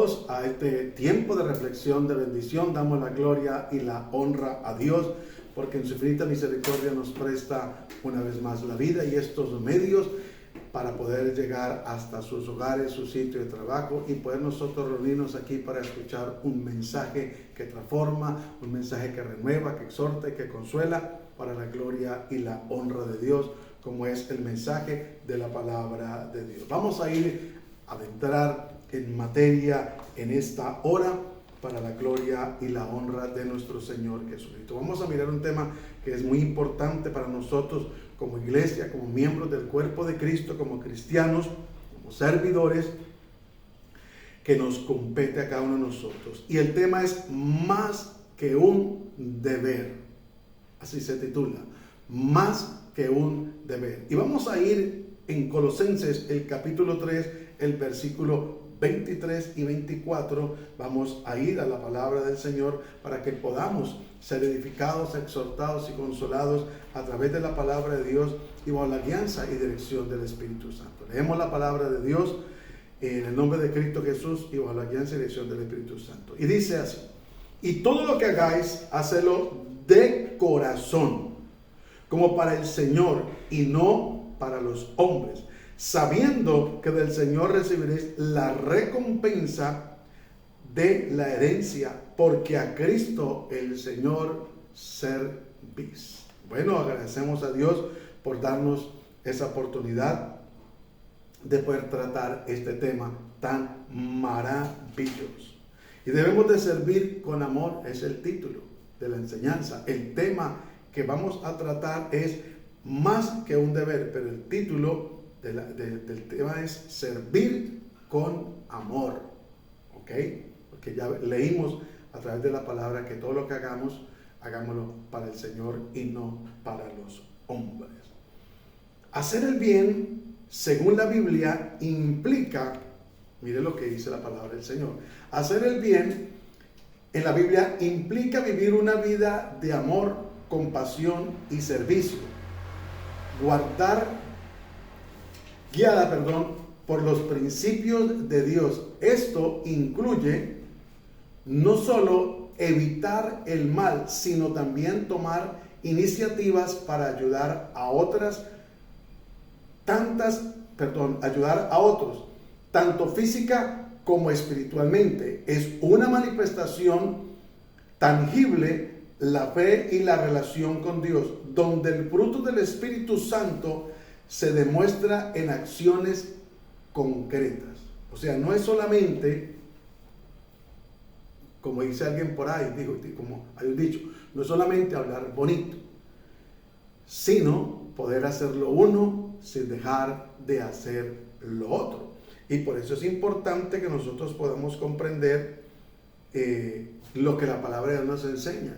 todos a este tiempo de reflexión, de bendición. Damos la gloria y la honra a Dios, porque en su infinita misericordia nos presta una vez más la vida y estos medios para poder llegar hasta sus hogares, su sitio de trabajo y poder nosotros reunirnos aquí para escuchar un mensaje que transforma, un mensaje que renueva, que exhorta y que consuela para la gloria y la honra de Dios, como es el mensaje de la palabra de Dios. Vamos a ir a adentrar en materia en esta hora para la gloria y la honra de nuestro Señor Jesucristo. Vamos a mirar un tema que es muy importante para nosotros como iglesia, como miembros del cuerpo de Cristo, como cristianos, como servidores, que nos compete a cada uno de nosotros. Y el tema es más que un deber. Así se titula, más que un deber. Y vamos a ir en Colosenses, el capítulo 3, el versículo 23 y 24, vamos a ir a la palabra del Señor para que podamos ser edificados, exhortados y consolados a través de la palabra de Dios y bajo la guianza y dirección del Espíritu Santo. Leemos la palabra de Dios en el nombre de Cristo Jesús y bajo la guianza y dirección del Espíritu Santo. Y dice así: y todo lo que hagáis, hacedlo de corazón, como para el Señor y no para los hombres, sabiendo que del Señor recibiréis la recompensa de la herencia, porque a Cristo el Señor servís. Bueno, agradecemos a Dios por darnos esa oportunidad de poder tratar este tema tan maravilloso. Y debemos de servir con amor, es el título de la enseñanza. El tema que vamos a tratar es más que un deber, pero el título del tema es servir con amor, ¿ok? Porque ya leímos a través de la palabra que todo lo que hagamos, hagámoslo para el Señor y no para los hombres. Hacer el bien, según la Biblia, implica, mire lo que dice la palabra del Señor, hacer el bien en la Biblia implica vivir una vida de amor, compasión y servicio, guiada por los principios de Dios. Esto incluye no solo evitar el mal, sino también tomar iniciativas para ayudar a otros, tanto física como espiritualmente. Es una manifestación tangible la fe y la relación con Dios, donde el fruto del Espíritu Santo se demuestra en acciones concretas. O sea, no es solamente, como dice alguien por ahí, como hay un dicho, no es solamente hablar bonito, sino poder hacerlo uno sin dejar de hacer lo otro. Y por eso es importante que nosotros podamos comprender lo que la palabra de Dios nos enseña,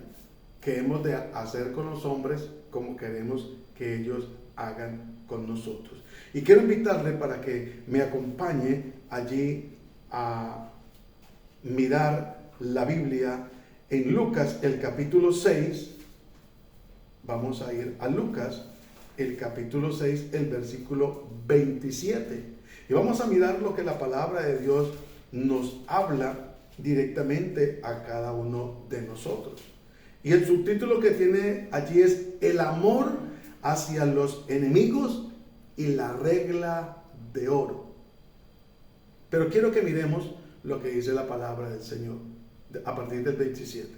que hemos de hacer con los hombres como queremos que ellos hagan con nosotros. Y quiero invitarle para que me acompañe allí a mirar la Biblia en Lucas, el capítulo 6. Vamos a ir a Lucas, el capítulo 6, el versículo 27. Y vamos a mirar lo que la palabra de Dios nos habla directamente a cada uno de nosotros. Y el subtítulo que tiene allí es el amor hacia los enemigos y la regla de oro. Pero quiero que miremos lo que dice la palabra del Señor a partir del 27.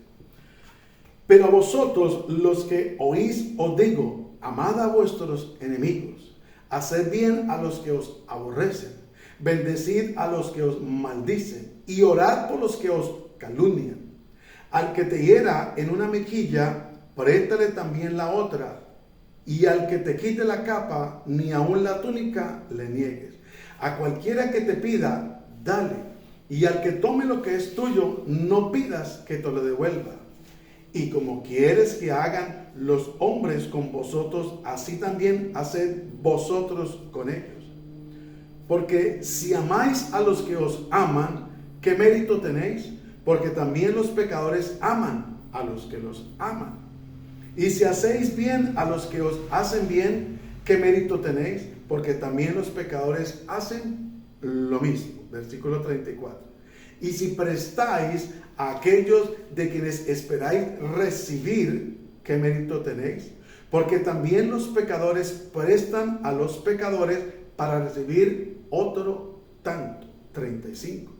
Pero a vosotros los que oís os digo, amad a vuestros enemigos, haced bien a los que os aborrecen, bendecid a los que os maldicen y orad por los que os calumnian. Al que te hiera en una mejilla, préstale también la otra. Y al que te quite la capa, ni aun la túnica le niegues. A cualquiera que te pida, dale. Y al que tome lo que es tuyo, no pidas que te lo devuelva. Y como quieres que hagan los hombres con vosotros, así también haced vosotros con ellos. Porque si amáis a los que os aman, ¿qué mérito tenéis? Porque también los pecadores aman a los que los aman. Y si hacéis bien a los que os hacen bien, ¿qué mérito tenéis? Porque también los pecadores hacen lo mismo. Versículo 34. y si prestáis a aquellos de quienes esperáis recibir, ¿qué mérito tenéis? Porque también los pecadores prestan a los pecadores para recibir otro tanto. 35.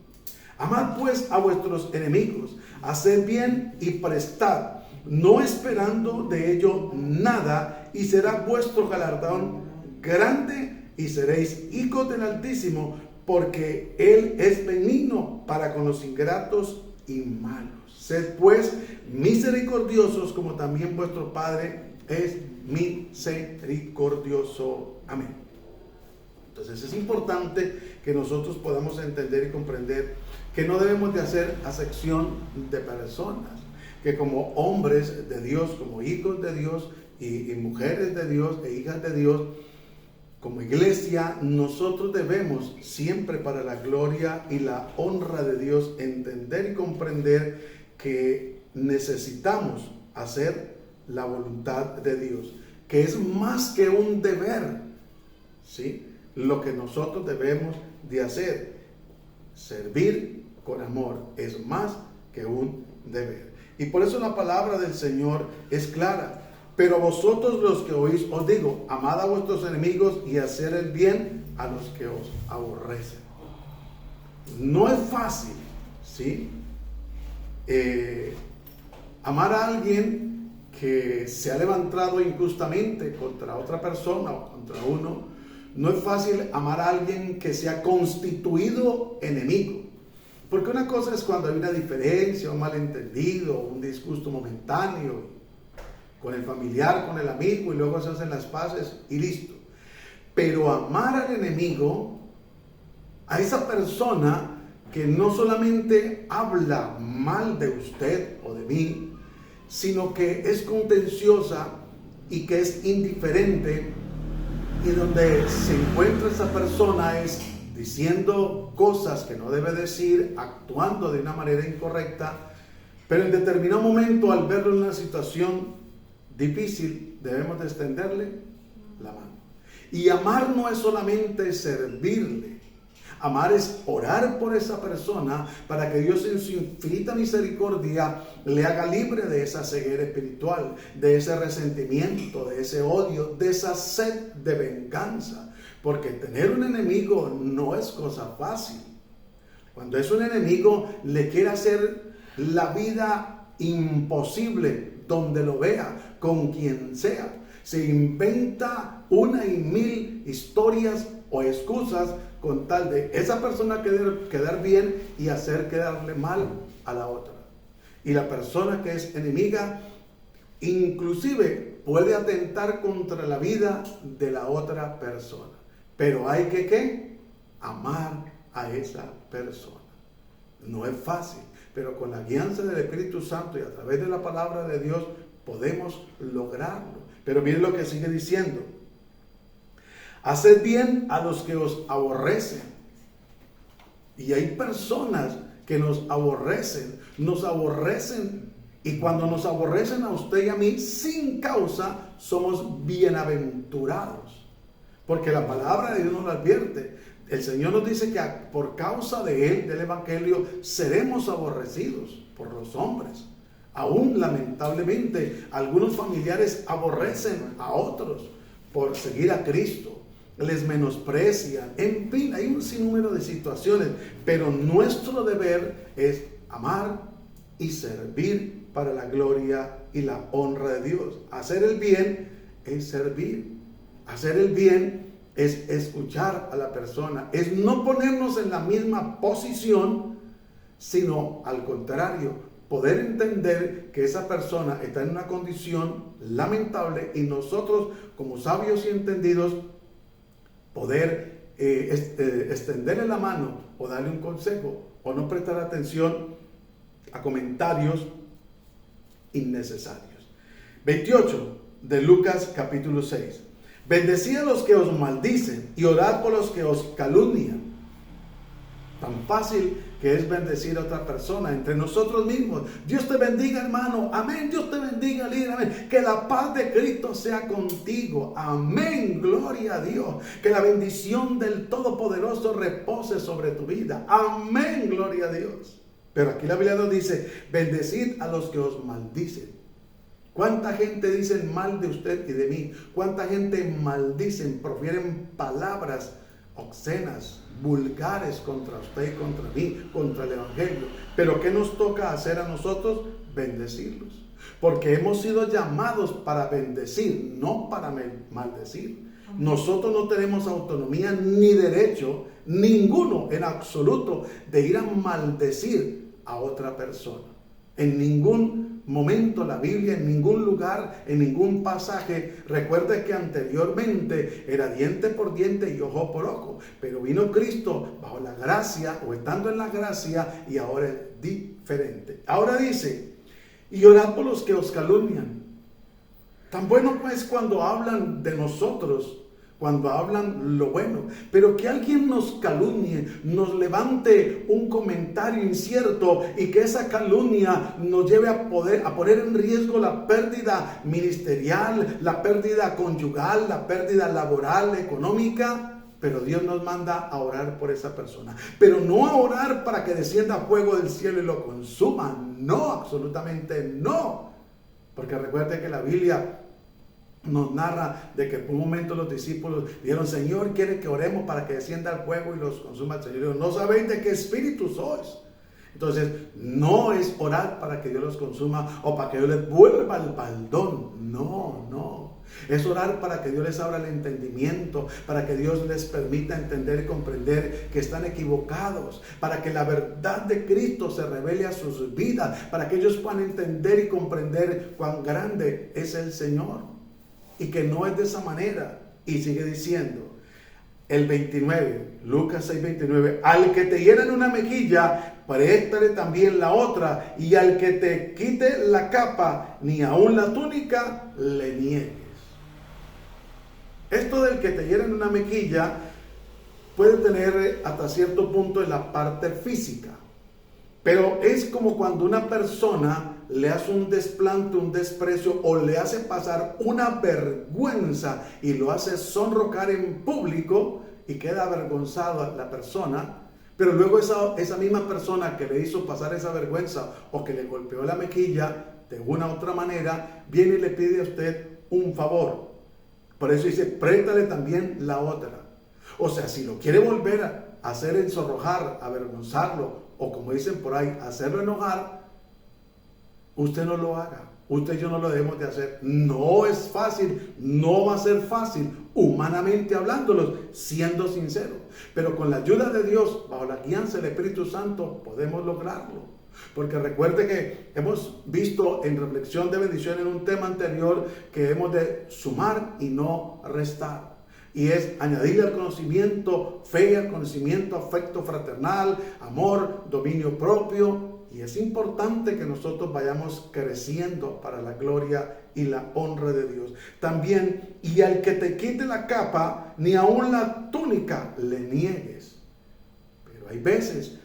Amad pues a vuestros enemigos, haced bien y prestad, no esperando de ello nada, y será vuestro galardón grande, y seréis hijos del Altísimo, porque Él es benigno para con los ingratos y malos. Sed pues misericordiosos, como también vuestro Padre es misericordioso. Amén. Entonces es importante que nosotros podamos entender y comprender que no debemos de hacer acepción de personas, que como hombres de Dios, como hijos de Dios y mujeres de Dios e hijas de Dios, como iglesia, nosotros debemos siempre, para la gloria y la honra de Dios, entender y comprender que necesitamos hacer la voluntad de Dios, que es más que un deber, ¿sí? Lo que nosotros debemos de hacer, servir con amor, es más que un deber. Y por eso la palabra del Señor es clara. Pero vosotros los que oís, os digo, amad a vuestros enemigos y hacer el bien a los que os aborrecen. No es fácil, ¿sí? Amar a alguien que se ha levantado injustamente contra otra persona o contra uno. No es fácil amar a alguien que se ha constituido enemigo. Porque una cosa es cuando hay una diferencia, un malentendido, un disgusto momentáneo con el familiar, con el amigo, y luego se hacen las paces y listo. Pero amar al enemigo, a esa persona que no solamente habla mal de usted o de mí, sino que es contenciosa y que es indiferente, y donde se encuentra esa persona es diciendo cosas que no debe decir, actuando de una manera incorrecta, pero en determinado momento, al verlo en una situación difícil, debemos de extenderle la mano. Y amar no es solamente servirle. Amar es orar por esa persona para que Dios en su infinita misericordia le haga libre de esa ceguera espiritual, de ese resentimiento, de ese odio, de esa sed de venganza. Porque tener un enemigo no es cosa fácil. Cuando es un enemigo, le quiere hacer la vida imposible donde lo vea, con quien sea. Se inventa una y mil historias o excusas con tal de esa persona quedar bien y hacer quedarle mal a la otra. Y la persona que es enemiga inclusive puede atentar contra la vida de la otra persona. Pero hay que ¿qué? Amar a esa persona. No es fácil, pero con la guianza del Espíritu Santo y a través de la palabra de Dios podemos lograrlo. Pero miren lo que sigue diciendo. Haced bien a los que os aborrecen. Y hay personas que nos aborrecen, y cuando nos aborrecen a usted y a mí sin causa, somos bienaventurados. Porque la palabra de Dios nos lo advierte. El Señor nos dice que por causa de Él, del Evangelio, seremos aborrecidos por los hombres. Aún lamentablemente, algunos familiares aborrecen a otros por seguir a Cristo. Les menosprecian. En fin, hay un sinnúmero de situaciones. Pero nuestro deber es amar y servir para la gloria y la honra de Dios. Hacer el bien es servir. Hacer el bien es escuchar a la persona, es no ponernos en la misma posición, sino al contrario, poder entender que esa persona está en una condición lamentable y nosotros, como sabios y entendidos, poder extenderle la mano o darle un consejo o no prestar atención a comentarios innecesarios. 28 de Lucas capítulo 6. Bendecid a los que os maldicen y orad por los que os calumnian. Tan fácil que es bendecir a otra persona entre nosotros mismos. Dios te bendiga, hermano. Amén. Dios te bendiga, líder. Amén. Que la paz de Cristo sea contigo. Amén. Gloria a Dios. Que la bendición del Todopoderoso repose sobre tu vida. Amén. Gloria a Dios. Pero aquí la Biblia nos dice, bendecid a los que os maldicen. ¿Cuánta gente dice mal de usted y de mí? ¿Cuánta gente maldicen, profieren palabras obscenas, vulgares contra usted y contra mí, contra el Evangelio? Pero ¿qué nos toca hacer a nosotros? Bendecirlos. Porque hemos sido llamados para bendecir, no para maldecir. Nosotros no tenemos autonomía ni derecho, ninguno en absoluto, de ir a maldecir a otra persona. En ningún momento la Biblia, en ningún lugar, en ningún pasaje. Recuerde que anteriormente era diente por diente y ojo por ojo, pero vino Cristo bajo la gracia o estando en la gracia y ahora es diferente. Ahora dice, y orad por los que os calumnian. Tan bueno pues cuando hablan de nosotros, cuando hablan lo bueno, pero que alguien nos calumnie, nos levante un comentario incierto y que esa calumnia nos lleve a poner en riesgo la pérdida ministerial, la pérdida conyugal, la pérdida laboral, económica. Pero Dios nos manda a orar por esa persona, pero no a orar para que descienda fuego del cielo y lo consuma. No, absolutamente no, porque recuerde que la Biblia nos narra de que por un momento los discípulos dijeron, Señor, ¿quiere que oremos para que descienda el fuego y los consuma el Señor? Y dijo, ¿no sabéis de qué espíritu sois? Entonces, no es orar para que Dios los consuma o para que Dios les vuelva el baldón. No. Es orar para que Dios les abra el entendimiento, para que Dios les permita entender y comprender que están equivocados, para que la verdad de Cristo se revele a sus vidas, para que ellos puedan entender y comprender cuán grande es el Señor. Y que no es de esa manera. Y sigue diciendo el 29, Lucas 6:29, al que te hiera en una mejilla, préstale también la otra, y al que te quite la capa, ni aun la túnica, le niegues. Esto del que te hiera en una mejilla puede tener hasta cierto punto en la parte física, pero es como cuando una persona le hace un desplante, un desprecio o le hace pasar una vergüenza y lo hace sonrojar en público y queda avergonzada la persona, pero luego esa misma persona que le hizo pasar esa vergüenza o que le golpeó la mejilla de una u otra manera, viene y le pide a usted un favor. Por eso dice, préstale también la otra. O sea, si lo quiere volver a hacer ensonrojar, avergonzarlo, o como dicen por ahí, hacerlo enojar, usted no lo haga. Usted y yo no lo debemos de hacer. No es fácil, no va a ser fácil, humanamente hablándolos, siendo sinceros. Pero con la ayuda de Dios, bajo la guianza del Espíritu Santo, podemos lograrlo. Porque recuerde que hemos visto en reflexión de bendición en un tema anterior que hemos de sumar y no restar. Y es añadirle al conocimiento fe, al conocimiento afecto fraternal, amor, dominio propio. Y es importante que nosotros vayamos creciendo para la gloria y la honra de Dios. También, y al que te quite la capa, ni aun la túnica le niegues. Pero hay veces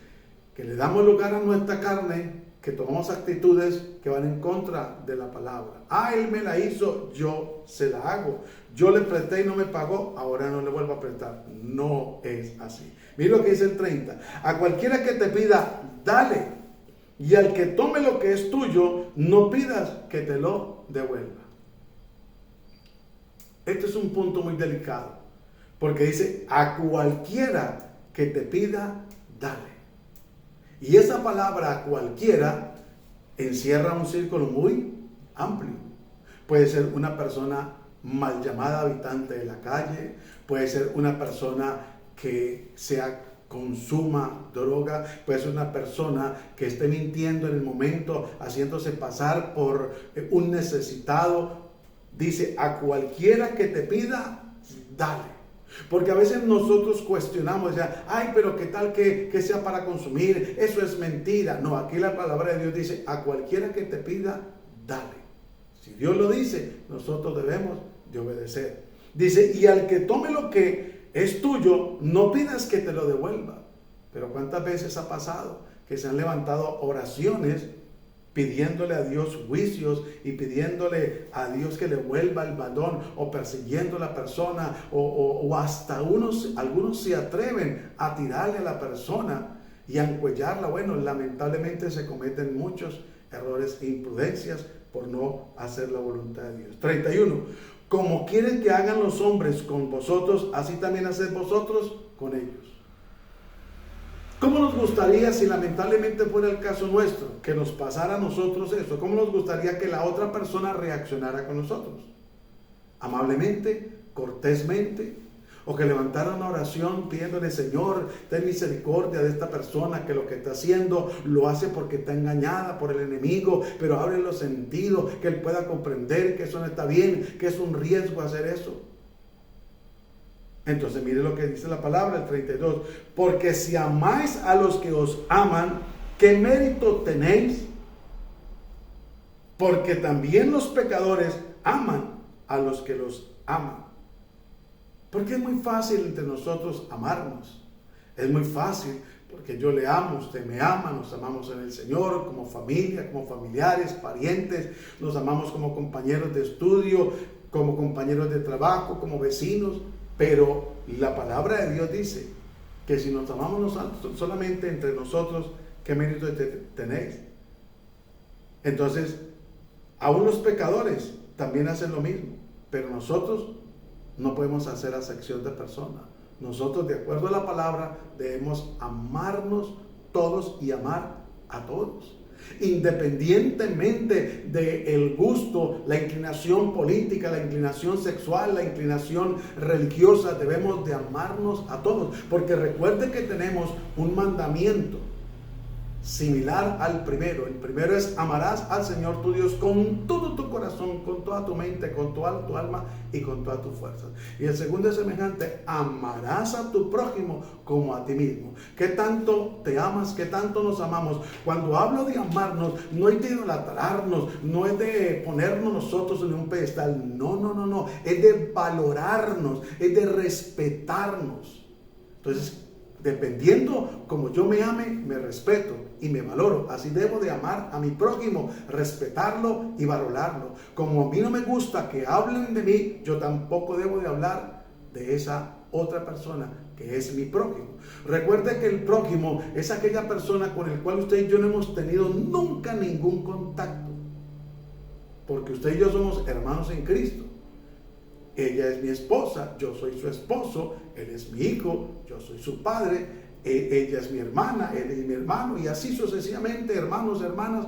que le damos lugar a nuestra carne, que tomamos actitudes que van en contra de la palabra. Él me la hizo, yo se la hago. Yo le presté y no me pagó, ahora no le vuelvo a prestar. No es así. Mira lo que dice el 30. A cualquiera que te pida, dale. Y al que tome lo que es tuyo, no pidas que te lo devuelva. Este es un punto muy delicado, porque dice, a cualquiera que te pida, dale. Y esa palabra a cualquiera encierra un círculo muy amplio. Puede ser una persona mal llamada habitante de la calle, puede ser una persona que consuma droga, puede ser una persona que esté mintiendo en el momento, haciéndose pasar por un necesitado. Dice, a cualquiera que te pida, dale. Porque a veces nosotros cuestionamos, ya, pero qué tal que sea para consumir, eso es mentira. No, aquí la palabra de Dios dice, a cualquiera que te pida, dale. Si Dios lo dice, nosotros debemos de obedecer. Dice, y al que tome lo que es tuyo, no pidas que te lo devuelva. Pero ¿cuántas veces ha pasado que se han levantado oraciones pidiéndole a Dios juicios y pidiéndole a Dios que le vuelva el balón, o persiguiendo a la persona, o hasta algunos se atreven a tirarle a la persona y a encuellarla? Bueno, lamentablemente se cometen muchos errores e imprudencias por no hacer la voluntad de Dios. 31. Como quieren que hagan los hombres con vosotros, así también haced vosotros con ellos. ¿Cómo nos gustaría, si lamentablemente fuera el caso nuestro, que nos pasara a nosotros eso? ¿Cómo nos gustaría que la otra persona reaccionara con nosotros? ¿Amablemente? ¿Cortésmente? ¿O que levantara una oración pidiéndole: Señor, ten misericordia de esta persona, que lo que está haciendo lo hace porque está engañada por el enemigo, pero abre los sentidos, que él pueda comprender que eso no está bien, que es un riesgo hacer eso? Entonces mire lo que dice la palabra, el 32. Porque si amáis a los que os aman, ¿qué mérito tenéis? Porque también los pecadores aman a los que los aman. Porque es muy fácil entre nosotros amarnos. Es muy fácil porque yo le amo, usted me ama, nos amamos en el Señor, como familia, como familiares, parientes, nos amamos como compañeros de estudio, como compañeros de trabajo, como vecinos. Pero la palabra de Dios dice que si nos amamos solamente entre nosotros, ¿qué mérito tenéis? Entonces, aún los pecadores también hacen lo mismo, pero nosotros no podemos hacer acepción de persona. Nosotros, de acuerdo a la palabra, debemos amarnos todos y amar a todos, independientemente del gusto, la inclinación política, la inclinación sexual, la inclinación religiosa. Debemos de amarnos a todos, porque recuerde que tenemos un mandamiento similar al primero. El primero es: amarás al Señor tu Dios con todo tu corazón, con toda tu mente, con toda tu alma y con todas tus fuerzas. Y el segundo es semejante: amarás a tu prójimo como a ti mismo. ¿Qué tanto te amas? ¿Qué tanto nos amamos? Cuando hablo de amarnos, no es de idolatrarnos, no es de ponernos nosotros en un pedestal, no, es de valorarnos, es de respetarnos. Entonces, dependiendo como yo me ame, me respeto y me valoro. Así debo de amar a mi prójimo, respetarlo y valorarlo. Como a mí no me gusta que hablen de mí, yo tampoco debo de hablar de esa otra persona que es mi prójimo. Recuerde que el prójimo es aquella persona con el cual usted y yo no hemos tenido nunca ningún contacto, porque usted y yo somos hermanos en Cristo. Ella es mi esposa, yo soy su esposo, él es mi hijo, yo soy su padre, ella es mi hermana, él es mi hermano, y así sucesivamente, hermanos, hermanas.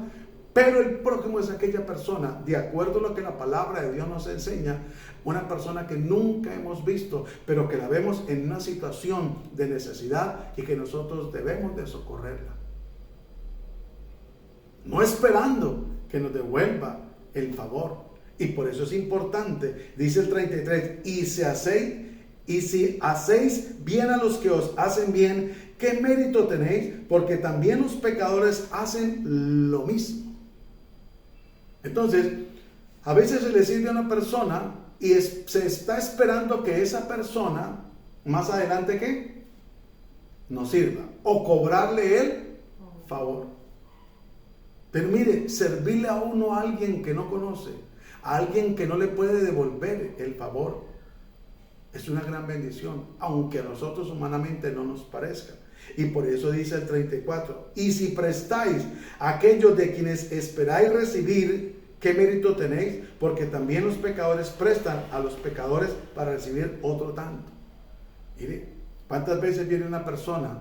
Pero el prójimo es aquella persona, de acuerdo a lo que la palabra de Dios nos enseña, una persona que nunca hemos visto, pero que la vemos en una situación de necesidad y que nosotros debemos de socorrerla. No esperando que nos devuelva el favor. Y por eso es importante, dice el 33, y si hacéis bien a los que os hacen bien, ¿qué mérito tenéis? Porque también los pecadores hacen lo mismo. Entonces, a veces se le sirve a una persona y se está esperando que esa persona, más adelante, ¿qué? Nos sirva, o cobrarle el favor. Pero mire, servirle a alguien que no conoce, a alguien que no le puede devolver el favor, es una gran bendición, aunque a nosotros humanamente no nos parezca. Y por eso dice el 34, y si prestáis a aquellos de quienes esperáis recibir, ¿qué mérito tenéis? Porque también los pecadores prestan a los pecadores para recibir otro tanto. Mire, ¿cuántas veces viene una persona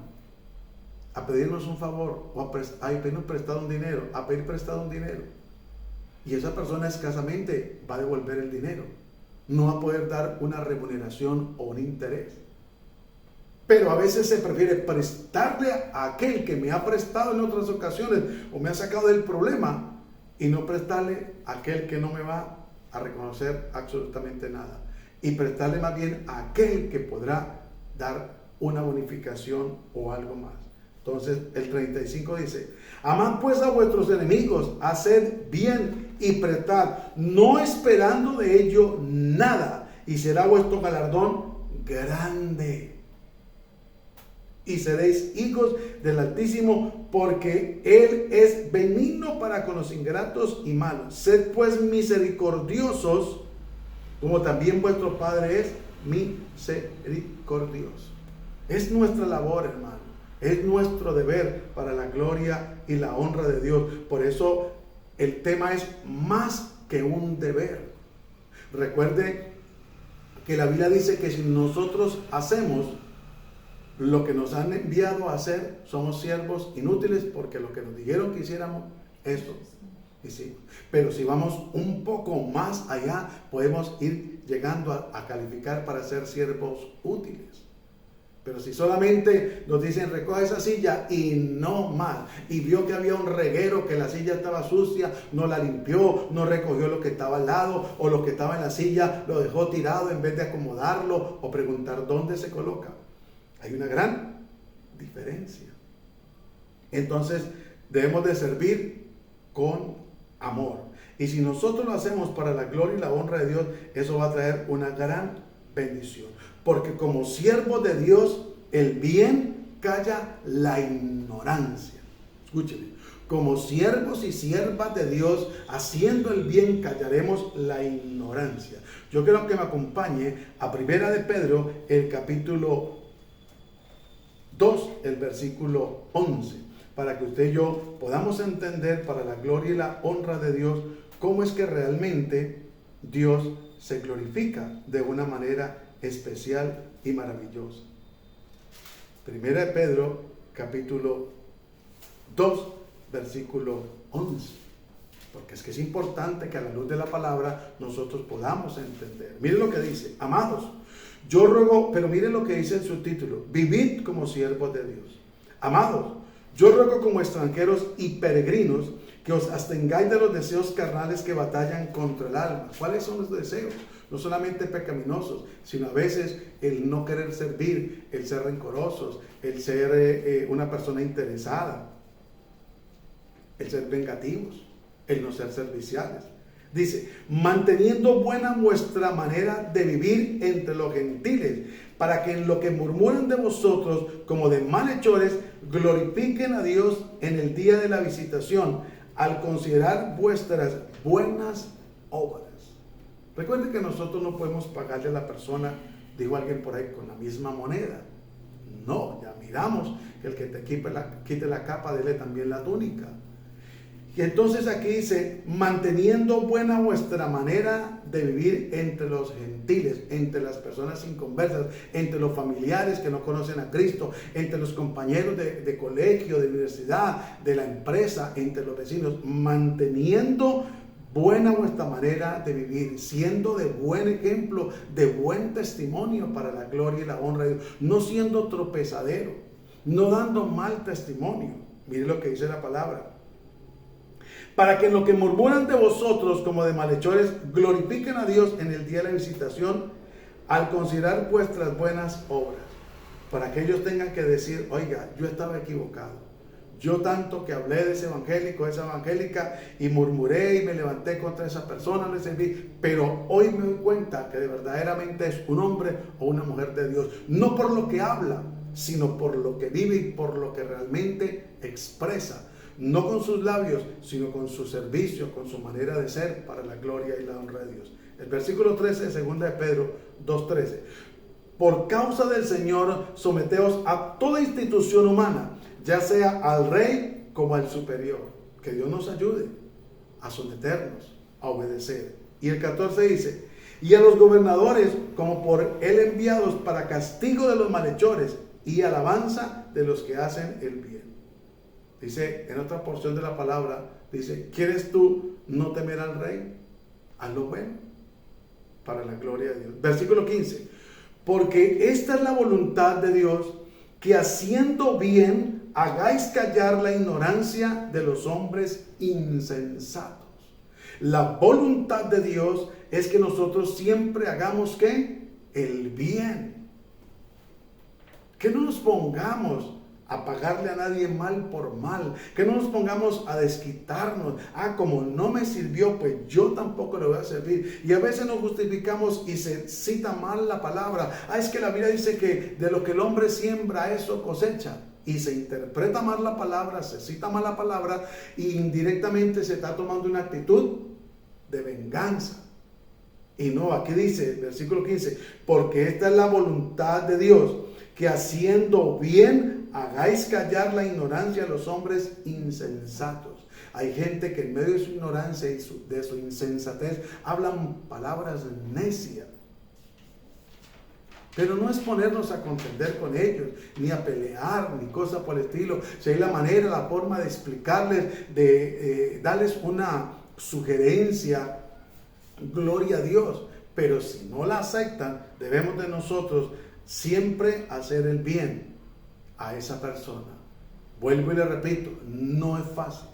a pedirnos un favor, o a pedirnos prestado un dinero, a pedir prestado un dinero? Y esa persona escasamente va a devolver el dinero, no va a poder dar una remuneración o un interés. Pero a veces se prefiere prestarle a aquel que me ha prestado en otras ocasiones o me ha sacado del problema, y no prestarle a aquel que no me va a reconocer absolutamente nada, y prestarle más bien a aquel que podrá dar una bonificación o algo más. Entonces el 35 dice: amad pues a vuestros enemigos, haced bien y prestad, no esperando de ello nada, y será vuestro galardón grande. y seréis hijos del Altísimo, porque Él es benigno para con los ingratos y malos. Sed pues misericordiosos, como también vuestro Padre es misericordioso. Es nuestra labor, hermano. Es nuestro deber para la gloria y la honra de Dios. Por eso el tema es más que un deber. Recuerde que la Biblia dice que si nosotros hacemos lo que nos han enviado a hacer, somos siervos inútiles, porque lo que nos dijeron que hiciéramos, eso hicimos. Pero si vamos un poco más allá, podemos ir llegando a calificar para ser siervos útiles. Pero si solamente nos dicen recoja esa silla y no más, y vio que había un reguero, que la silla estaba sucia, no la limpió, no recogió lo que estaba al lado, o lo que estaba en la silla lo dejó tirado en vez de acomodarlo o preguntar dónde se coloca, hay una gran diferencia. Entonces debemos de servir con amor, y si nosotros lo hacemos para la gloria y la honra de Dios, eso va a traer una gran bendición. Porque como siervos de Dios, el bien calla la ignorancia. Escúcheme, como siervos y siervas de Dios, haciendo el bien, callaremos la ignorancia. Yo quiero que me acompañe a Primera de Pedro, el capítulo 2, el versículo 11, para que usted y yo podamos entender, para la gloria y la honra de Dios, cómo es que realmente Dios se glorifica de una manera especial y maravillosa. Primera de Pedro, capítulo 2, versículo 11. Porque es que es importante que a la luz de la palabra nosotros podamos entender. Miren lo que dice: amados, yo ruego, pero miren lo que dice el subtítulo: vivid como siervos de Dios. Amados, yo ruego como extranjeros y peregrinos que os abstengáis de los deseos carnales que batallan contra el alma. ¿Cuáles son los deseos? No solamente pecaminosos, sino a veces el no querer servir, el ser rencorosos, el ser una persona interesada, el ser vengativos, el no ser serviciales. Dice: manteniendo buena vuestra manera de vivir entre los gentiles, para que en lo que murmuran de vosotros como de malhechores, glorifiquen a Dios en el día de la visitación, al considerar vuestras buenas obras. Recuerden que nosotros no podemos pagarle a la persona, dijo alguien por ahí, con la misma moneda. No, ya miramos que el que te quite la capa, dele también la túnica. Y entonces aquí dice: manteniendo buena vuestra manera de vivir entre los gentiles, entre las personas inconversas, entre los familiares que no conocen a Cristo, entre los compañeros de colegio, de universidad, de la empresa, entre los vecinos. Manteniendo buena vuestra manera de vivir, siendo de buen ejemplo, de buen testimonio para la gloria y la honra de Dios, no siendo tropezadero, no dando mal testimonio. Mire lo que dice la palabra: para que en lo que murmuran de vosotros como de malhechores, glorifiquen a Dios en el día de la visitación, al considerar vuestras buenas obras. Para que ellos tengan que decir: oiga, yo estaba equivocado. Yo tanto que hablé de ese evangélico, de esa evangélica, y murmuré y me levanté contra esa persona, le serví, pero hoy me doy cuenta que verdaderamente es un hombre o una mujer de Dios. No por lo que habla, sino por lo que vive y por lo que realmente expresa. No con sus labios, sino con su servicio, con su manera de ser, para la gloria y la honra de Dios. El versículo 13 de 2 de Pedro 2:13. Por causa del Señor, someteos a toda institución humana, ya sea al rey como al superior. Que Dios nos ayude a someternos, a obedecer. Y el 14 dice: y a los gobernadores como por él enviados, para castigo de los malhechores y alabanza de los que hacen el bien. Dice en otra porción de la palabra, dice: ¿quieres tú no temer al rey? Haz lo bueno, para la gloria de Dios. Versículo 15: porque esta es la voluntad de Dios, que haciendo bien hagáis callar la ignorancia de los hombres insensatos. La voluntad de Dios es que nosotros siempre hagamos ¿qué? El bien. Que no nos pongamos a pagarle a nadie mal por mal, que no nos pongamos a desquitarnos. Como no me sirvió, pues yo tampoco le voy a servir. Y a veces nos justificamos y se cita mal la palabra. Es que la Biblia dice que de lo que el hombre siembra, eso cosecha. Y se interpreta mal la palabra, se cita mal la palabra, y indirectamente se está tomando una actitud de venganza. Y no, aquí dice, versículo 15, porque esta es la voluntad de Dios, que haciendo bien hagáis callar la ignorancia de los hombres insensatos. Hay gente que en medio de su ignorancia y de su insensatez hablan palabras necias. Pero no es ponernos a contender con ellos, ni a pelear, ni cosa por el estilo. Si hay la manera, la forma de explicarles, de darles una sugerencia, gloria a Dios. Pero si no la aceptan, debemos de nosotros siempre hacer el bien a esa persona. Vuelvo y le repito, no es fácil,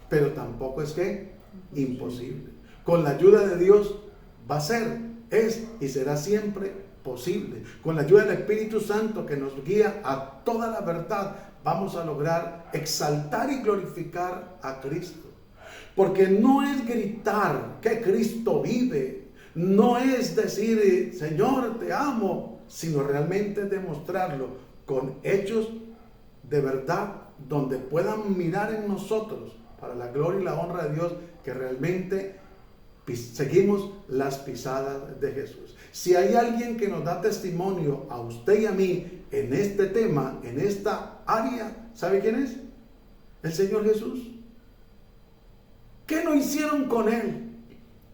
pero tampoco es que imposible. Con la ayuda de Dios va a ser, es y será siempre posible. Con la ayuda del Espíritu Santo que nos guía a toda la verdad, vamos a lograr exaltar y glorificar a Cristo. Porque no es gritar que Cristo vive, no es decir Señor te amo, sino realmente demostrarlo con hechos de verdad, donde puedan mirar en nosotros, para la gloria y la honra de Dios, que realmente seguimos las pisadas de Jesús. Si hay alguien que nos da testimonio a usted y a mí en este tema, en esta área, ¿sabe quién es? El Señor Jesús. ¿Qué no hicieron con Él?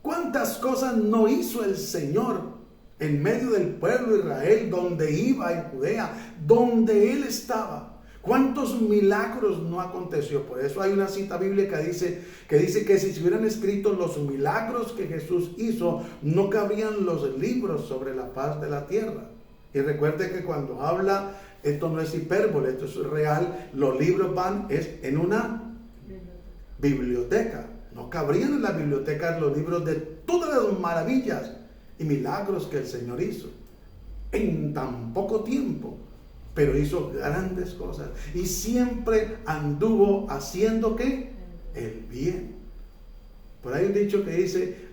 ¿Cuántas cosas no hizo el Señor en medio del pueblo de Israel, donde iba en Judea, donde Él estaba? ¿Cuántos milagros no aconteció? Por eso hay una cita bíblica que dice que si se hubieran escrito los milagros que Jesús hizo, no cabrían los libros sobre la faz de la tierra. Y recuerde que cuando habla, esto no es hipérbole, esto es real, los libros es en una biblioteca. No cabrían en la biblioteca los libros de todas las maravillas y milagros que el Señor hizo en tan poco tiempo. Pero hizo grandes cosas y siempre anduvo haciendo ¿qué? El bien. Por ahí un dicho que dice,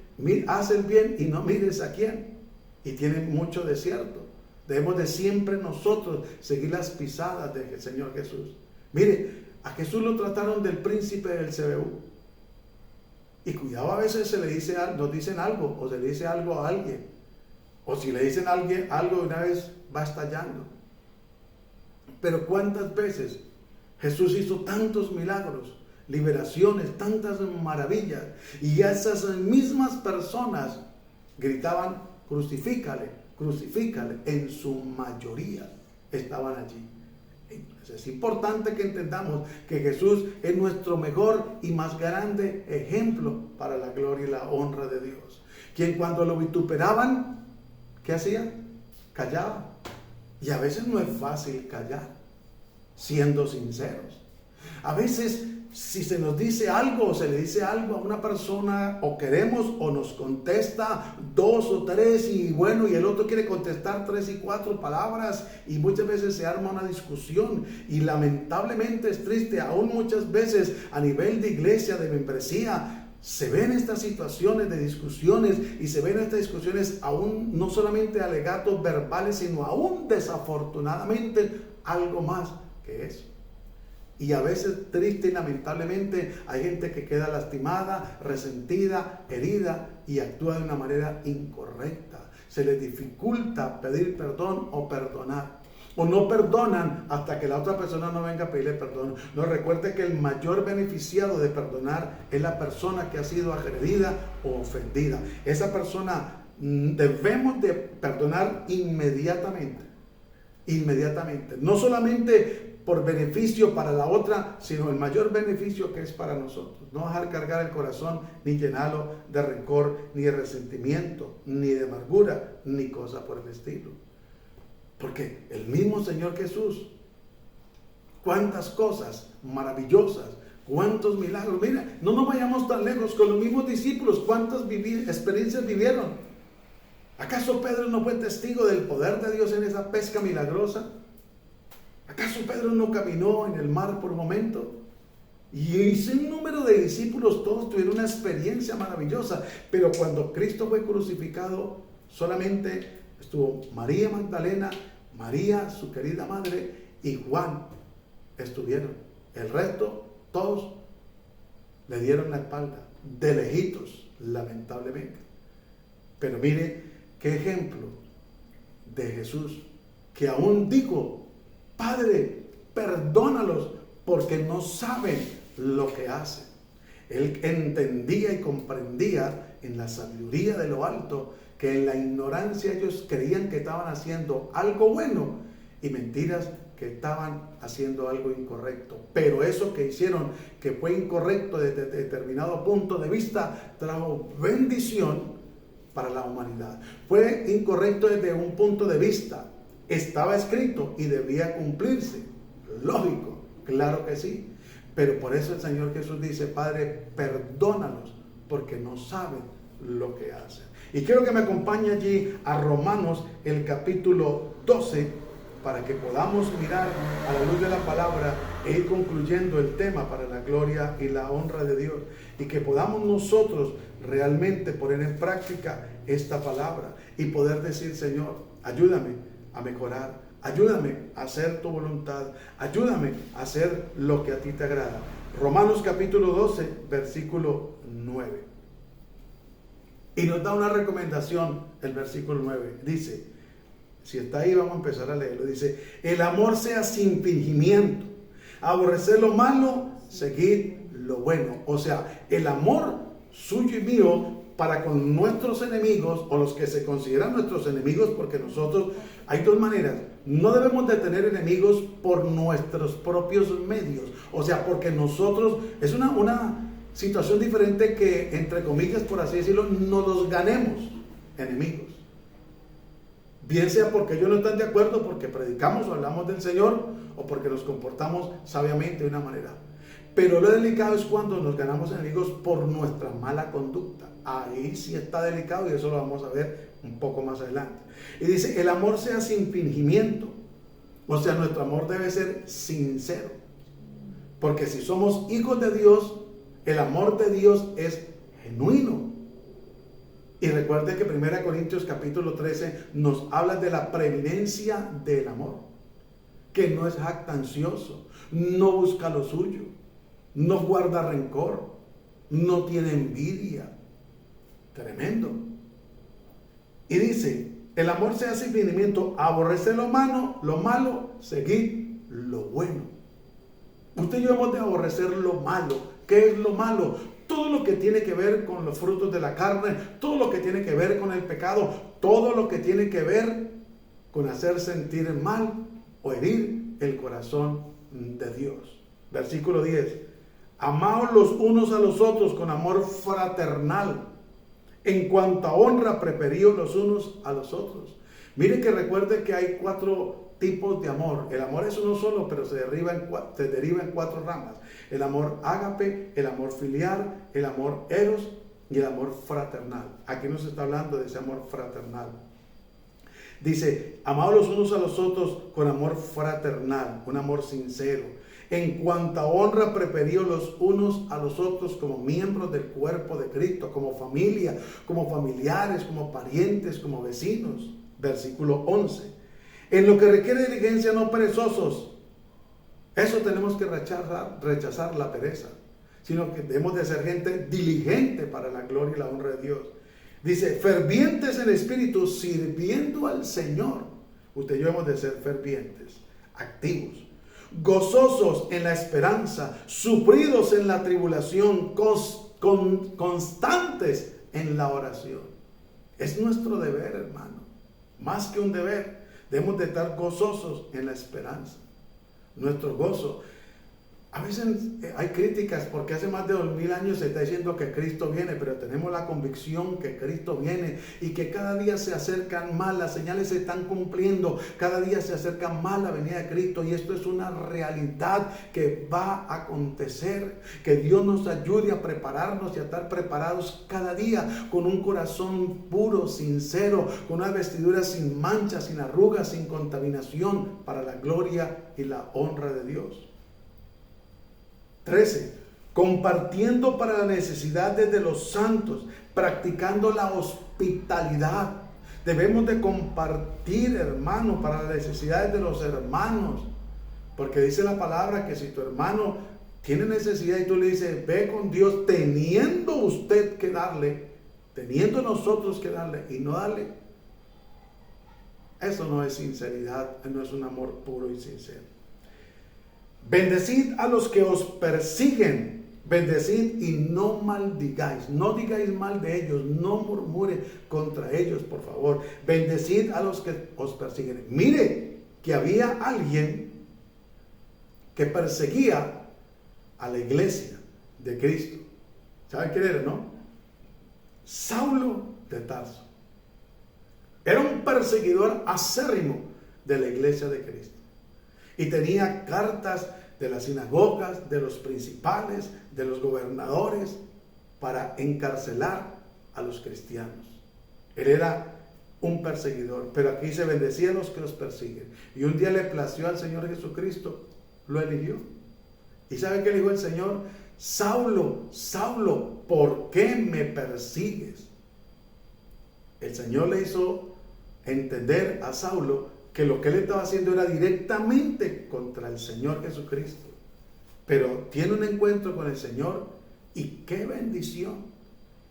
haz el bien y no mires a quién. Y tiene mucho de cierto. Debemos de siempre nosotros seguir las pisadas del Señor Jesús. Mire, a Jesús lo trataron del príncipe del CBU. Y cuidado, a veces nos dicen algo o se le dice algo a alguien. O si le dicen a alguien algo, una vez va estallando. Pero cuántas veces Jesús hizo tantos milagros, liberaciones, tantas maravillas, y esas mismas personas gritaban, crucifícale, crucifícale. En su mayoría estaban allí. Entonces es importante que entendamos que Jesús es nuestro mejor y más grande ejemplo para la gloria y la honra de Dios. Quien cuando lo vituperaban, ¿qué hacía? Callaba. Y a veces no es fácil callar, siendo sinceros. A veces, si se nos dice algo o se le dice algo a una persona, o queremos o nos contesta 2 o 3 y bueno, y el otro quiere contestar 3 y 4 palabras, y muchas veces se arma una discusión. Y lamentablemente es triste, aún muchas veces a nivel de iglesia, de membresía, se ven estas situaciones de discusiones, y se ven estas discusiones aún no solamente alegatos verbales, sino aún desafortunadamente algo más que eso. Y a veces triste y lamentablemente hay gente que queda lastimada, resentida, herida y actúa de una manera incorrecta. Se les dificulta pedir perdón o perdonar. O no perdonan hasta que la otra persona no venga a pedirle perdón. No, recuerde que el mayor beneficiado de perdonar es la persona que ha sido agredida o ofendida. Esa persona debemos de perdonar inmediatamente. Inmediatamente. No solamente por beneficio para la otra, sino el mayor beneficio que es para nosotros. No dejar cargar el corazón, ni llenarlo de rencor, ni de resentimiento, ni de amargura, ni cosa por el estilo. Porque el mismo Señor Jesús, cuántas cosas maravillosas, cuántos milagros. Mira, no nos vayamos tan lejos, con los mismos discípulos, cuántas experiencias vivieron. ¿Acaso Pedro no fue testigo del poder de Dios en esa pesca milagrosa? ¿Acaso Pedro no caminó en el mar por un momento? Y un número de discípulos, todos tuvieron una experiencia maravillosa, pero cuando Cristo fue crucificado, solamente estuvo María Magdalena, María, su querida madre, y Juan estuvieron. El resto, todos le dieron la espalda, de lejitos, lamentablemente. Pero mire qué ejemplo de Jesús, que aún dijo: Padre, perdónalos porque no saben lo que hacen. Él entendía y comprendía en la sabiduría de lo alto que en la ignorancia ellos creían que estaban haciendo algo bueno y mentiras, que estaban haciendo algo incorrecto. Pero eso que hicieron, que fue incorrecto desde determinado punto de vista, trajo bendición para la humanidad. Fue incorrecto desde un punto de vista, estaba escrito y debía cumplirse. Lógico, claro que sí. Pero por eso el Señor Jesús dice: Padre, perdónalos porque no saben lo que hacen. Y quiero que me acompañe allí a Romanos, el capítulo 12, para que podamos mirar a la luz de la palabra e ir concluyendo el tema para la gloria y la honra de Dios. Y que podamos nosotros realmente poner en práctica esta palabra y poder decir: Señor, ayúdame a mejorar. Ayúdame a hacer tu voluntad. Ayúdame a hacer lo que a ti te agrada. Romanos capítulo 12, versículo 9. Y nos da una recomendación el versículo 9. Dice, si está ahí vamos a empezar a leerlo. Dice: el amor sea sin fingimiento. Aborrecer lo malo, seguir lo bueno. O sea, el amor suyo y mío para con nuestros enemigos, o los que se consideran nuestros enemigos, porque nosotros, hay dos maneras. No debemos de tener enemigos por nuestros propios medios. O sea, porque nosotros, es una situación diferente que, entre comillas, por así decirlo, no los ganemos enemigos. Bien sea porque ellos no están de acuerdo, porque predicamos o hablamos del Señor, o porque nos comportamos sabiamente de una manera. Pero lo delicado es cuando nos ganamos enemigos por nuestra mala conducta. Ahí sí está delicado, y eso lo vamos a ver un poco más adelante. Y dice: el amor sea sin fingimiento. O sea, nuestro amor debe ser sincero. Porque si somos hijos de Dios, el amor de Dios es genuino. Y recuerde que 1 Corintios capítulo 13 nos habla de la preeminencia del amor. Que no es jactancioso, no busca lo suyo, no guarda rencor, no tiene envidia. Tremendo. Y dice: el amor sea sin fingimiento, aborrecer lo malo, seguir lo bueno. Usted y yo hemos de aborrecer lo malo. ¿Qué es lo malo? Todo lo que tiene que ver con los frutos de la carne, todo lo que tiene que ver con el pecado, todo lo que tiene que ver con hacer sentir mal o herir el corazón de Dios. Versículo 10. Amaos los unos a los otros con amor fraternal. En cuanto a honra, preferíos los unos a los otros. Mire que recuerde que hay 4 tipos de amor. El amor es uno solo, pero se deriva en 4 ramas. El amor ágape, el amor filial, el amor eros y el amor fraternal. Aquí nos está hablando de ese amor fraternal. Dice: amaos los unos a los otros con amor fraternal, un amor sincero. En cuanto a honra, preferíos los unos a los otros como miembros del cuerpo de Cristo, como familia, como familiares, como parientes, como vecinos. Versículo 11. En lo que requiere diligencia, no perezosos. Eso tenemos que rechazar la pereza, sino que debemos de ser gente diligente para la gloria y la honra de Dios. Dice: fervientes en espíritu, sirviendo al Señor. Usted y yo hemos de ser fervientes, activos. Gozosos en la esperanza, sufridos en la tribulación, constantes en la oración. Es nuestro deber, hermano. Más que un deber, debemos de estar gozosos en la esperanza. Nuestro gozo. A veces hay críticas porque hace más de 2000 años se está diciendo que Cristo viene, pero tenemos la convicción que Cristo viene y que cada día se acercan más, las señales se están cumpliendo, cada día se acerca más la venida de Cristo y esto es una realidad que va a acontecer. Que Dios nos ayude a prepararnos y a estar preparados cada día con un corazón puro, sincero, con una vestidura sin manchas, sin arrugas, sin contaminación, para la gloria y la honra de Dios. 13. Compartiendo para las necesidades de los santos, practicando la hospitalidad. Debemos de compartir, hermano, para las necesidades de los hermanos. Porque dice la palabra que si tu hermano tiene necesidad y tú le dices, ve con Dios, teniendo usted que darle, teniendo nosotros que darle y no darle, eso no es sinceridad, no es un amor puro y sincero. Bendecid a los que os persiguen, bendecid y no maldigáis, no digáis mal de ellos, no murmure contra ellos, por favor. Bendecid a los que os persiguen. Mire que había alguien que perseguía a la iglesia de Cristo. ¿Sabe quién era, no? Saulo de Tarso. Era un perseguidor acérrimo de la iglesia de Cristo. Y tenía cartas de las sinagogas, de los principales, de los gobernadores, para encarcelar a los cristianos. Él era un perseguidor, pero aquí se bendecía a los que los persiguen. Y un día le plació al Señor Jesucristo, lo eligió. ¿Y sabe qué le dijo el Señor? Saulo, Saulo, ¿por qué me persigues? El Señor le hizo entender a Saulo que lo que él estaba haciendo era directamente contra el Señor Jesucristo. Pero tiene un encuentro con el Señor y qué bendición.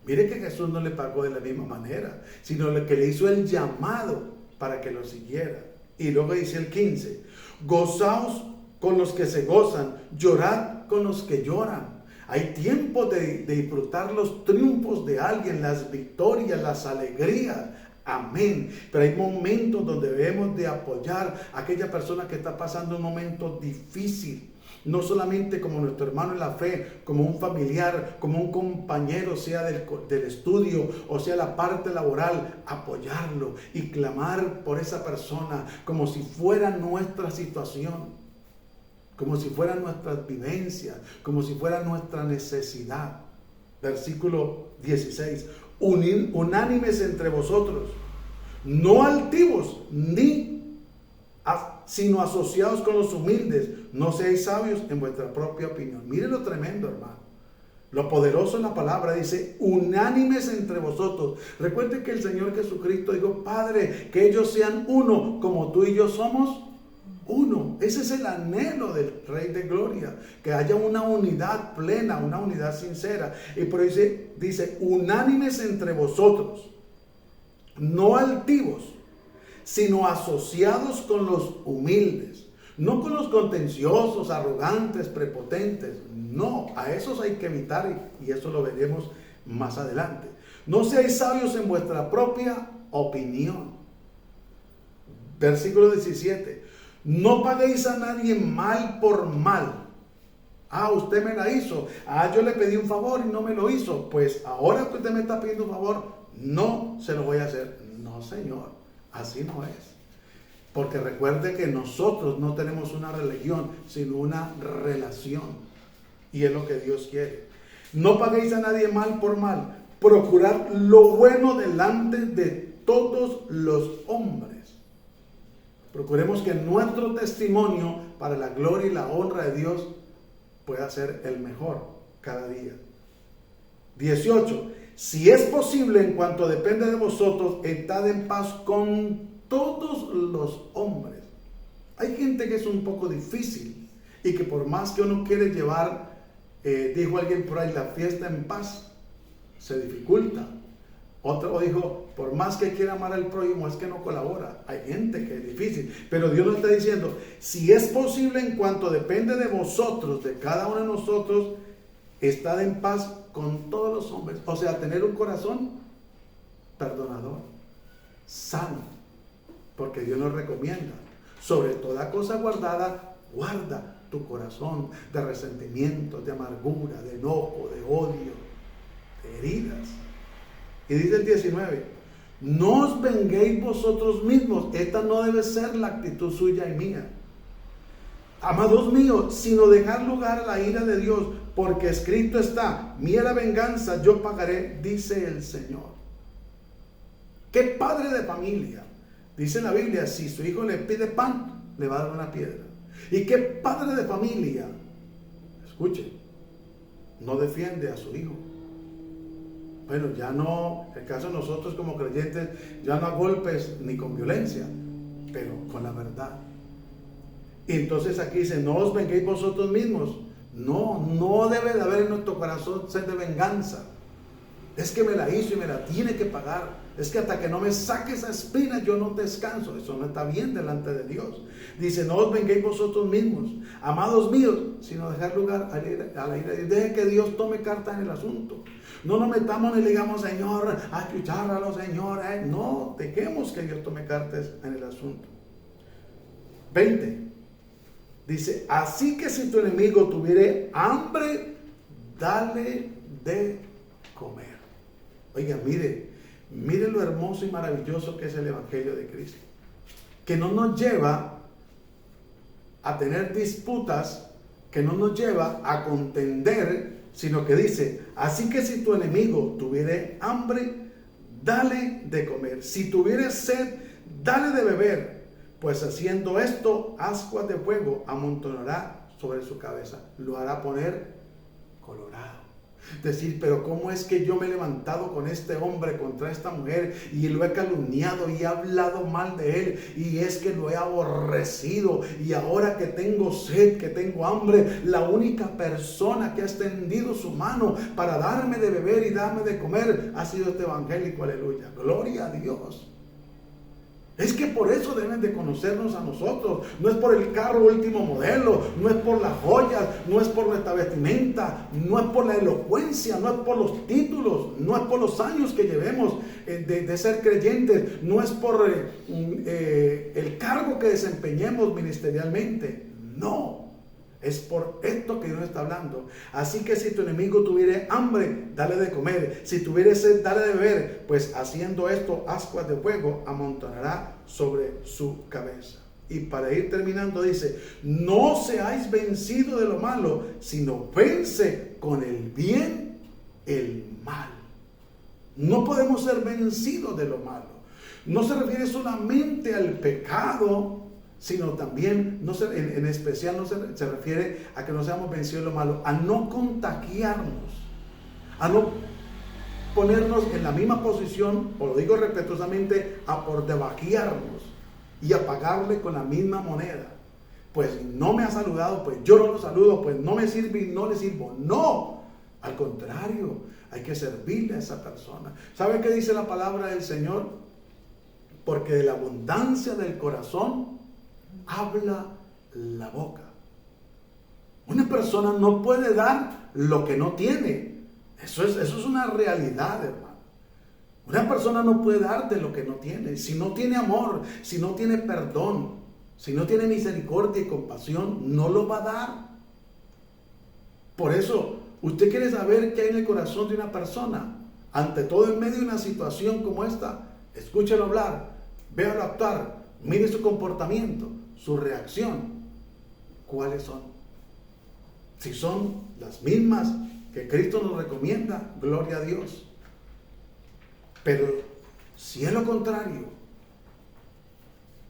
Mire que Jesús no le pagó de la misma manera, sino que le hizo el llamado para que lo siguiera. Y luego dice el 15, gozaos con los que se gozan, llorad con los que lloran. Hay tiempo de disfrutar los triunfos de alguien, las victorias, las alegrías. Amén. Pero hay momentos donde debemos de apoyar a aquella persona que está pasando un momento difícil. No solamente como nuestro hermano en la fe, como un familiar, como un compañero, sea del estudio o sea la parte laboral, apoyarlo y clamar por esa persona como si fuera nuestra situación, como si fuera nuestras vivencias, como si fuera nuestra necesidad. Versículo 16. Unánimes entre vosotros, no altivos, sino asociados con los humildes. No seáis sabios en vuestra propia opinión. Mire lo tremendo, hermano. Lo poderoso en la palabra dice, unánimes entre vosotros. Recuerden que el Señor Jesucristo dijo, Padre, que ellos sean uno, como tú y yo somos uno. Ese es el anhelo del Rey de Gloria, que haya una unidad plena, una unidad sincera. Y por eso dice, unánimes entre vosotros, no altivos, sino asociados con los humildes, no con los contenciosos, arrogantes, prepotentes. No, a esos hay que evitar y eso lo veremos más adelante. No seáis sabios en vuestra propia opinión. Versículo 17. No paguéis a nadie mal por mal. Usted me la hizo. Yo le pedí un favor y no me lo hizo. Pues ahora que usted me está pidiendo un favor, no se lo voy a hacer. No, Señor, así no es. Porque recuerde que nosotros no tenemos una religión, sino una relación. Y es lo que Dios quiere. No paguéis a nadie mal por mal. Procurad lo bueno delante de todos los hombres. Procuremos que nuestro testimonio para la gloria y la honra de Dios pueda ser el mejor cada día. 18. Si es posible, en cuanto depende de vosotros, estad en paz con todos los hombres. Hay gente que es un poco difícil y que por más que uno quiere llevar, dijo alguien por ahí, la fiesta en paz, se dificulta. Otro dijo, por más que quiera amar al prójimo, es que no colabora. Hay gente que es difícil, pero Dios nos está diciendo, si es posible, en cuanto depende de vosotros, de cada uno de nosotros, estad en paz con todos los hombres. O sea, tener un corazón perdonador, sano, porque Dios nos recomienda, sobre toda cosa guardada, guarda tu corazón de resentimiento, de amargura, de enojo, de odio, de heridas. Y dice el 19, no os venguéis vosotros mismos. Esta no debe ser la actitud suya y mía, amados míos, sino dejar lugar a la ira de Dios, porque escrito está, mía la venganza, yo pagaré, dice el Señor. ¿Qué padre de familia? Dice la Biblia, si su hijo le pide pan, le va a dar una piedra. ¿Y qué padre de familia? Escuche, no defiende a su hijo. Bueno, ya no, el caso de nosotros como creyentes, ya no a golpes ni con violencia, pero con la verdad. Y entonces aquí dice, no os venguéis vosotros mismos. No debe de haber en nuestro corazón sed de venganza. Es que me la hizo y me la tiene que pagar. Es que hasta que no me saque esa espina yo no descanso. Eso no está bien delante de Dios. Dice, no os venguéis vosotros mismos, amados míos, sino dejar lugar a la ira. Deje que Dios tome carta en el asunto. No nos metamos ni le digamos, Señor, achuchárralo, Señor. No, dejemos que Dios tome cartas en el asunto. 20. Dice, así que si tu enemigo tuviere hambre, dale de comer. Oiga, mire lo hermoso y maravilloso que es el Evangelio de Cristo, que no nos lleva a tener disputas, que no nos lleva a contender, sino que dice, así que si tu enemigo tuviere hambre, dale de comer. Si tuviere sed, dale de beber, pues haciendo esto, ascuas de fuego amontonará sobre su cabeza. Lo hará poner colorado. Decir, pero ¿cómo es que yo me he levantado con este hombre contra esta mujer y lo he calumniado y he hablado mal de él y es que lo he aborrecido y ahora que tengo sed, que tengo hambre, la única persona que ha extendido su mano para darme de beber y darme de comer ha sido este evangélico? Aleluya, gloria a Dios. Es que por eso deben de conocernos a nosotros. No es por el carro último modelo, no es por las joyas, no es por nuestra vestimenta, no es por la elocuencia, no es por los títulos, no es por los años que llevemos de ser creyentes, no es por el cargo que desempeñemos ministerialmente. No, es por esto que Dios está hablando. Así que si tu enemigo tuviere hambre, dale de comer. Si tuviere sed, dale de beber. Pues haciendo esto, ascuas de fuego amontonará sobre su cabeza. Y para ir terminando dice, no seáis vencidos de lo malo, sino vence con el bien el mal. No podemos ser vencidos de lo malo. No se refiere solamente al pecado, sino también, en especial no se refiere a que no seamos vencidos de lo malo, a no contagiarnos, a no ponernos en la misma posición, o lo digo respetuosamente, a por debajearnos y a pagarle con la misma moneda. Pues no me ha saludado, pues yo no lo saludo, pues no me sirve y no le sirvo. No, al contrario, hay que servirle a esa persona. ¿Sabe qué dice la palabra del Señor? Porque de la abundancia del corazón habla la boca. Una persona no puede dar lo que no tiene. Eso es una realidad, hermano. Una persona no puede dar de lo que no tiene. Si no tiene amor, si no tiene perdón, si no tiene misericordia y compasión, no lo va a dar. Por eso, usted quiere saber qué hay en el corazón de una persona. Ante todo, en medio de una situación como esta, escúchelo hablar, véalo actuar, mire su comportamiento, su reacción. ¿Cuáles son? Si son las mismas que Cristo nos recomienda, gloria a Dios. Pero si es lo contrario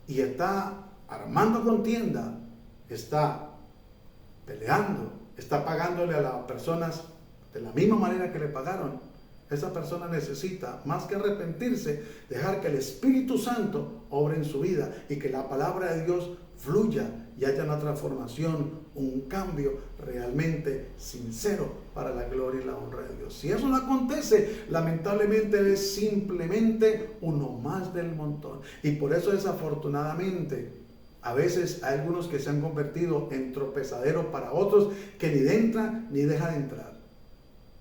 y está armando contienda, está peleando, está pagándole a las personas de la misma manera que le pagaron, esa persona necesita, más que arrepentirse, dejar que el Espíritu Santo obre en su vida y que la palabra de Dios fluya y haya una transformación, un cambio realmente sincero para la gloria y la honra de Dios. Si eso no acontece, lamentablemente es simplemente uno más del montón. Y por eso, desafortunadamente, a veces hay algunos que se han convertido en tropezaderos para otros que ni entran ni dejan de entrar.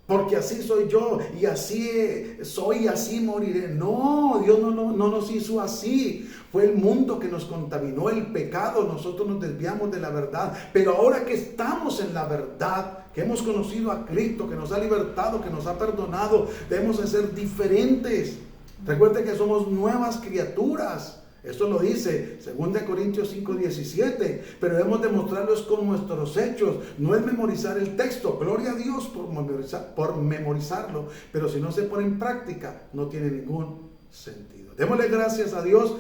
porque así soy yo y así soy y así moriré. No, Dios no nos hizo así. Fue el mundo que nos contaminó, el pecado, nosotros nos desviamos de la verdad. Pero ahora que estamos en la verdad, que hemos conocido a Cristo, que nos ha libertado, que nos ha perdonado, debemos de ser diferentes. Recuerde que somos nuevas criaturas. Eso lo dice 2 Corintios 5:17, pero debemos demostrarlo con nuestros hechos. No es memorizar el texto, gloria a Dios por memorizarlo, pero si no se pone en práctica, no tiene ningún sentido. Démosle gracias a Dios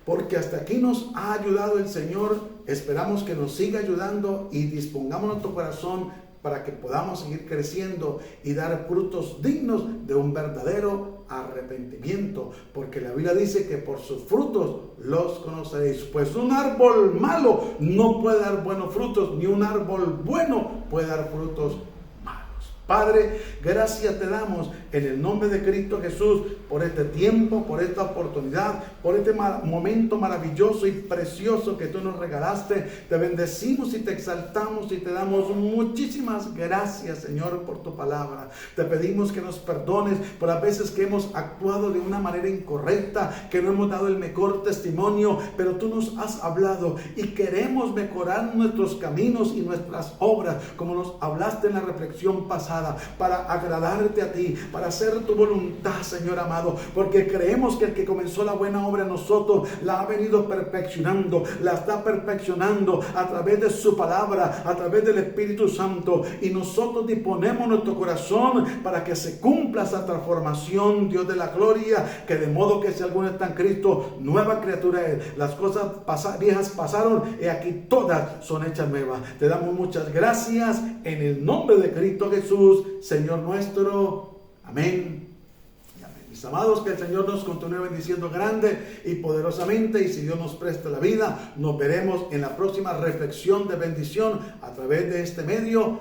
porque hasta aquí nos ha ayudado el Señor. Esperamos que nos siga ayudando y dispongamos nuestro corazón para que podamos seguir creciendo y dar frutos dignos de un verdadero arrepentimiento, porque la Biblia dice que por sus frutos los conoceréis. Pues un árbol malo no puede dar buenos frutos, ni un árbol bueno puede dar frutos malos. Padre, gracias te damos en el nombre de Cristo Jesús por este tiempo, por esta oportunidad, por este momento maravilloso y precioso que tú nos regalaste. Te bendecimos y te exaltamos y te damos muchísimas gracias, Señor, por tu palabra. Te pedimos que nos perdones por las veces que hemos actuado de una manera incorrecta, que no hemos dado el mejor testimonio, pero tú nos has hablado y queremos mejorar nuestros caminos y nuestras obras, como nos hablaste en la reflexión pasada, para agradarte a ti, para hacer tu voluntad, Señor amado, porque creemos que el que comenzó la buena obra en nosotros la ha venido perfeccionando, la está perfeccionando a través de su palabra, a través del Espíritu Santo, y nosotros disponemos nuestro corazón para que se cumpla esa transformación, Dios de la gloria, que de modo que si alguno está en Cristo, nueva criatura es. Las cosas viejas pasaron y aquí todas son hechas nuevas. Te damos muchas gracias en el nombre de Cristo Jesús, Señor nuestro. Amén y amén. Mis amados, que el Señor nos continúe bendiciendo grande y poderosamente, y si Dios nos presta la vida, nos veremos en la próxima reflexión de bendición a través de este medio,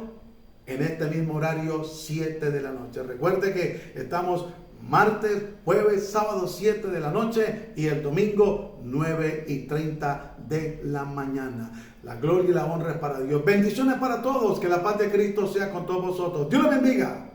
en este mismo horario, 7 de la noche. Recuerde que estamos martes, jueves, sábado 7 de la noche y el domingo 9:30 de la mañana. La gloria y la honra es para Dios. Bendiciones para todos. Que la paz de Cristo sea con todos vosotros. Dios los bendiga.